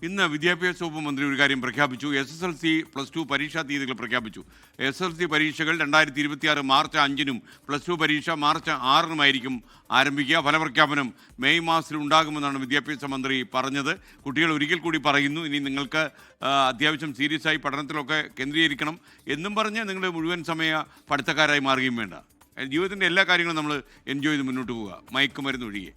ഇന്ന് വിദ്യാഭ്യാസ വകുപ്പ് മന്ത്രി ഒരു കാര്യം പ്രഖ്യാപിച്ചു. SSLC +2 പരീക്ഷാ തീയതികൾ പ്രഖ്യാപിച്ചു. SSLC പരീക്ഷകൾ 2026 മാർച്ച് 5-നും +2 പരീക്ഷ മാർച്ച് 6-നുമായിരിക്കും ആരംഭിക്കുക. ഫലപ്രഖ്യാപനം മെയ് മാസത്തിൽ ഉണ്ടാകുമെന്നാണ് വിദ്യാഭ്യാസ മന്ത്രി പറഞ്ഞത്. കുട്ടികൾ ഒരിക്കൽ കൂടി പറയുന്നു, ഇനി നിങ്ങൾക്ക് അത്യാവശ്യം സീരിയസ് ആയി പഠനത്തിലൊക്കെ കേന്ദ്രീകരിക്കണം എന്നും പറഞ്ഞ് നിങ്ങൾ മുഴുവൻ സമയ പഠിത്തക്കാരായി മാറുകയും വേണ്ട. ജീവിതത്തിൻ്റെ എല്ലാ കാര്യങ്ങളും നമ്മൾ എൻജോയ് ചെയ്ത് മുന്നോട്ട് പോവുക, മയക്കുമരുന്ന് ഒഴികെ.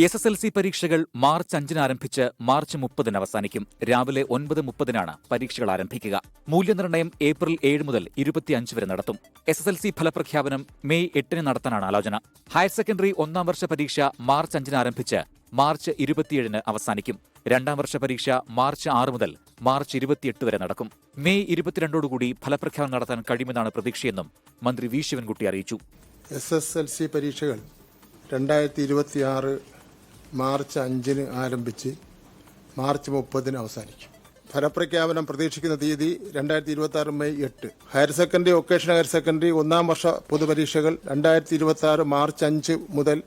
SSLC പരീക്ഷകൾ മാർച്ച് 5-ന് ആരംഭിച്ച് മാർച്ച് 30-ന് അവസാനിക്കും. രാവിലെ 9:30-നാണ് പരീക്ഷകൾ ആരംഭിക്കുക. മൂല്യനിർണ്ണയം ഏപ്രിൽ 7 മുതൽ 25 വരെ നടത്തും. SSLC ഫലപ്രഖ്യാപനം മെയ് 8-ന് നടത്താനാണ് ആലോചന. ഹയർ സെക്കൻഡറി 1-ാം വർഷ പരീക്ഷ മാർച്ച് 5-ന് ആരംഭിച്ച് മാർച്ച് 27-ന് അവസാനിക്കും. 2-ാം വർഷ പരീക്ഷ മാർച്ച് 6 മുതൽ മാർച്ച് 28 വരെ നടക്കും. മെയ് 22-ഓടുകൂടി ഫലപ്രഖ്യാപനം നടത്താൻ കഴിയുമെന്നാണ് പ്രതീക്ഷയെന്നും മന്ത്രി വി ശിവൻകുട്ടി അറിയിച്ചു. SSLC പരീക്ഷകൾ 2026 മാർച്ച് 5-ന് ആരംഭിച്ച് മാർച്ച് 30-ന് അവസാനിക്കും. ഫലപ്രഖ്യാപനം പ്രതീക്ഷിക്കുന്ന തീയതി 2026 May 8. Higher secondary, vocational higher secondary 1-ാം വർഷ പൊതുപരീക്ഷകൾ 2026 മാർച്ച് 5 മുതൽ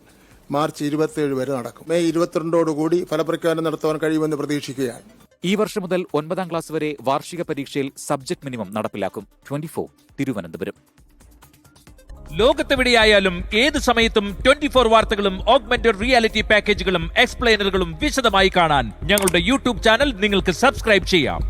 മാർച്ച് 27 വരെ നടക്കും. മെയ് 22-ഓടുകൂടി ഫലപ്രഖ്യാപനം നടത്താൻ കഴിയുമെന്ന് പ്രതീക്ഷിക്കുകയാണ്. ഈ വർഷം മുതൽ 9-ാം ക്ലാസ് വരെ വാർഷിക പരീക്ഷയിൽ സബ്ജക്ട് മിനിമം നടപ്പിലാക്കും. 24 തിരുവനന്തപുരം. ലോകത്തെവിടെയായാലും ഏത് സമയത്തും 24 വാർത്തകളും ഓഗ്മെന്റഡ് റിയാലിറ്റി പാക്കേജുകളും എക്സ്പ്ലെയിനറുകളും വിശദമായി കാണാൻ ഞങ്ങളുടെ യൂട്യൂബ് ചാനൽ നിങ്ങൾക്ക് സബ്സ്ക്രൈബ് ചെയ്യാം.